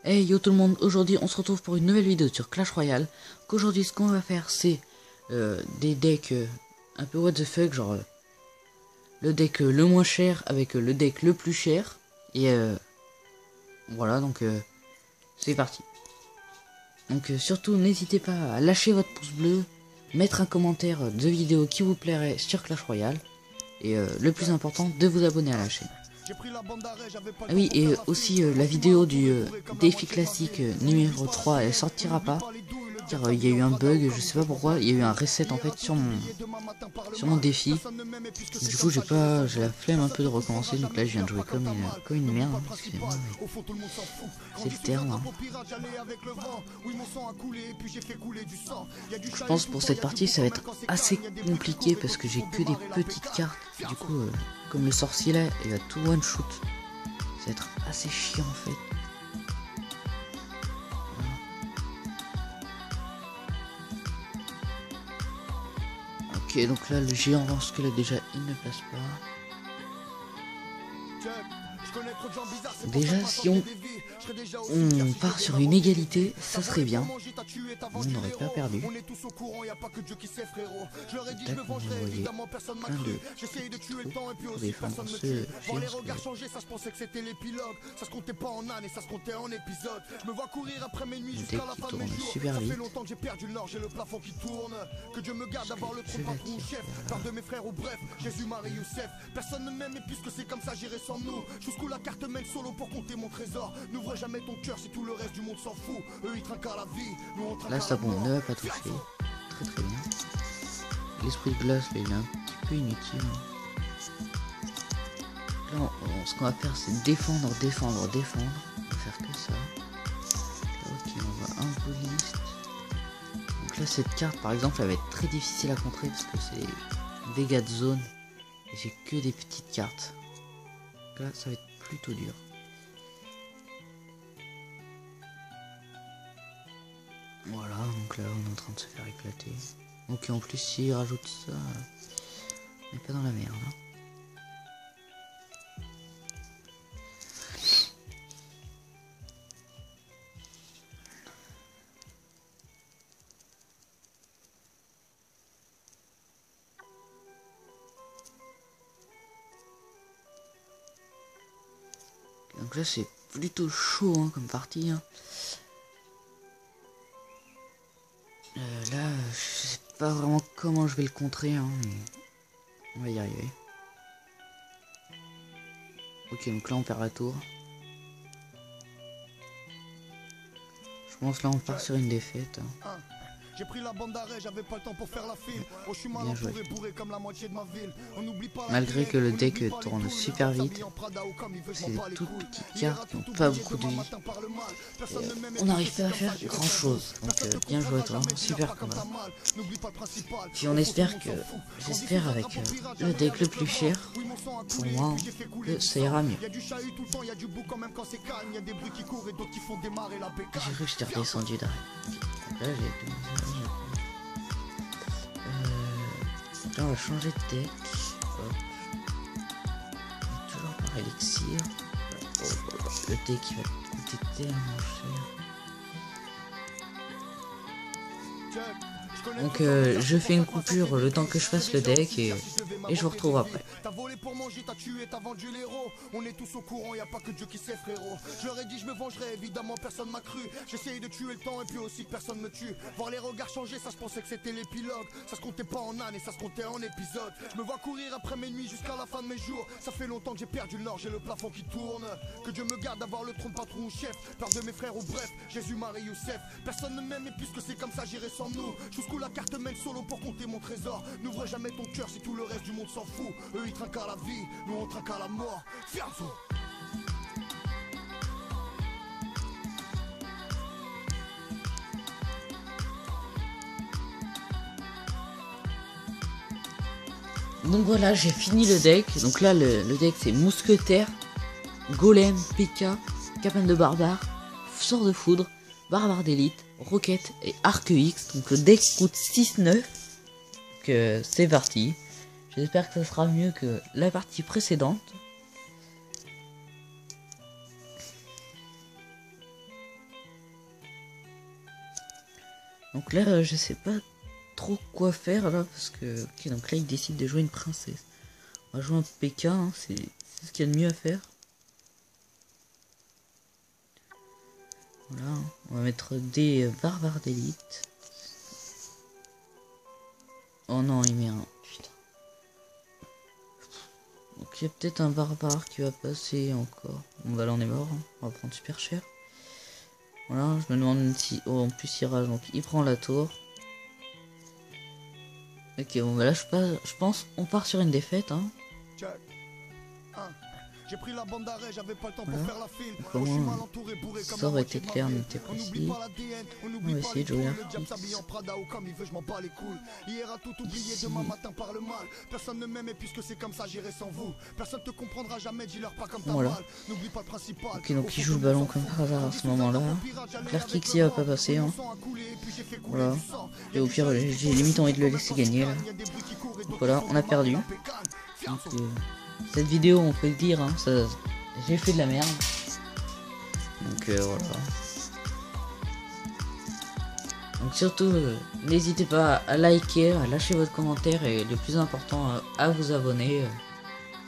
Hey yo tout le monde, aujourd'hui on se retrouve pour une nouvelle vidéo sur Clash Royale. Qu'aujourd'hui ce qu'on va faire c'est des decks un peu what the fuck, genre le deck le moins cher avec le deck le plus cher. Et voilà, donc c'est parti. Donc surtout n'hésitez pas à lâcher votre pouce bleu, mettre un commentaire de vidéo qui vous plairait sur Clash Royale. Et le plus important, de vous abonner à la chaîne. Ah oui, et aussi la vidéo du défi classique numéro 3 elle sortira pas car il y a eu un bug, je sais pas pourquoi, il y a eu un reset en fait sur mon défi. Du coup j'ai la flemme un peu de recommencer, donc là je viens de jouer comme une merde, excusez-moi, mais c'est le terme. Hein. Je pense pour cette partie ça va être assez compliqué parce que j'ai que des petites cartes, du coup comme le sorcier là il va tout one shoot. Ça va être assez chiant en fait. Voilà. Ok, donc là le géant lance que là déjà il ne passe pas. Déjà si on part sur une égalité, ça serait bien. On n'aurait pas perdu. Tac, vous voyez plein de trous pour défendre ce géant. Le deck qui tourne super vite. Personne ne m'aime et puisque c'est comme ça j'irai sans nous. Jusqu'où la carte mène solo pour compter mon trésor. N'ouvre jamais ton cœur si tout le reste du monde s'en fout. Eux ils trinquent à la vie, nous on trinque à la mort. Là ça bon ne va pas toucher. Très très bien. L'esprit de glace là, il est un petit peu inutile. Là ce qu'on va faire c'est défendre. On va faire que ça. Ok, on va un peu liste. Donc là cette carte par exemple elle va être très difficile à contrer parce que c'est dégâts de zone. Et j'ai que des petites cartes. Donc là ça va être plutôt dur. Voilà, donc là on est en train de se faire éclater. Ok, en plus s'il rajoute ça, on n'est pas dans la merde. Hein. Donc là c'est plutôt chaud hein, comme partie. Hein. Là je sais pas vraiment comment je vais le contrer. Hein, mais on va y arriver. Ok, donc là on perd la tour. Je pense là on part sur une défaite. Hein. J'ai pris la bande d'arrêt, j'avais pas le temps pour faire la file. Oh, je suis mal entouré, bourré comme la moitié de ma ville. On oublie pas. Malgré que le deck tourne super vite, c'est des toutes petites cartes qui n'ont pas beaucoup de vie. On n'arrive pas à faire grand chose. Donc bien joué à toi, super combat. Puis on espère que, j'espère avec le deck le plus cher, pour moi, que ça ira mieux. J'ai cru que je t'ai redescendu d'arrêt. Là j'ai là on va changer de deck. Hop. Toujours par élixir. Le deck qui va coûter tellement cher. Donc je fais une coupure le temps que je fasse le deck et je vous retrouve après. T'as volé pour manger, t'as tué, t'as vendu l'héros. On est tous au courant, y a pas que Dieu qui sait frérot. Je leur ai dit je me vengerai, évidemment personne m'a cru. J'essayais de tuer le temps et puis aussi que personne me tue. Voir les regards changer, ça je pensais que c'était l'épilogue. Ça se comptait pas en années, ça se comptait en épisodes. Je me vois courir après mes nuits jusqu'à la fin de mes jours. Ça fait longtemps que j'ai perdu le nord, j'ai le plafond qui tourne. Que Dieu me garde d'avoir le trône patron ou chef. Peur de mes frères ou bref, Jésus, Marie, Youssef. Personne ne m'aime et puisque c'est comme ça j'irai sans nous. Jusqu'où la carte mène solo pour compter mon trésor. N'ouvre jamais ton cœur si tout le reste du monde s'en fout. Eux ils trinquent à la vie, nous on trinque à la mort. Fianzo. Donc voilà, j'ai fini le deck. Donc là le deck c'est mousquetaire, golem, PK, capane de barbare, sort de foudre, barbare d'élite, roquette et arc X. Donc le deck coûte 6,9. Donc c'est parti. J'espère que ça sera mieux que la partie précédente. Donc là, je sais pas trop quoi faire là, parce que... Ok, donc là, il décide de jouer une princesse. On va jouer un PK, hein, c'est ce qu'il y a de mieux à faire. Voilà, on va mettre des barbares d'élite. Oh non, il met un... Putain. Donc il y a peut-être un barbare qui va passer encore. Bon bah là on est mort, hein. On va prendre super cher. Voilà, je me demande si... Oh, en plus il rage, donc il prend la tour. Ok, bon bah là je pense on part sur une défaite, hein. J'ai pris la bande d'arrêt, j'avais pas le temps Voilà. pour faire la file. Comment ça aurait été clair, mais t'es précis. On va essayer de jouer un Hier a tout oublié, demain matin par le mal. Personne ne m'aime et puisque c'est comme ça j'irai sans vous. Personne te comprendra jamais, dis-leur pas comme ta voilà. mal. N'oublie pas le principal. Ok, donc il joue le ballon comme par hasard à ce moment-là. Claire Kixi va pas passer, hein. Voilà. Et au pire, j'ai limite envie de le laisser gagner là. Donc voilà, on a perdu. Donc, cette vidéo, on peut le dire, hein, j'ai fait de la merde. Donc voilà. Donc surtout, n'hésitez pas à liker, à lâcher votre commentaire et le plus important, à vous abonner.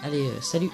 Allez, salut!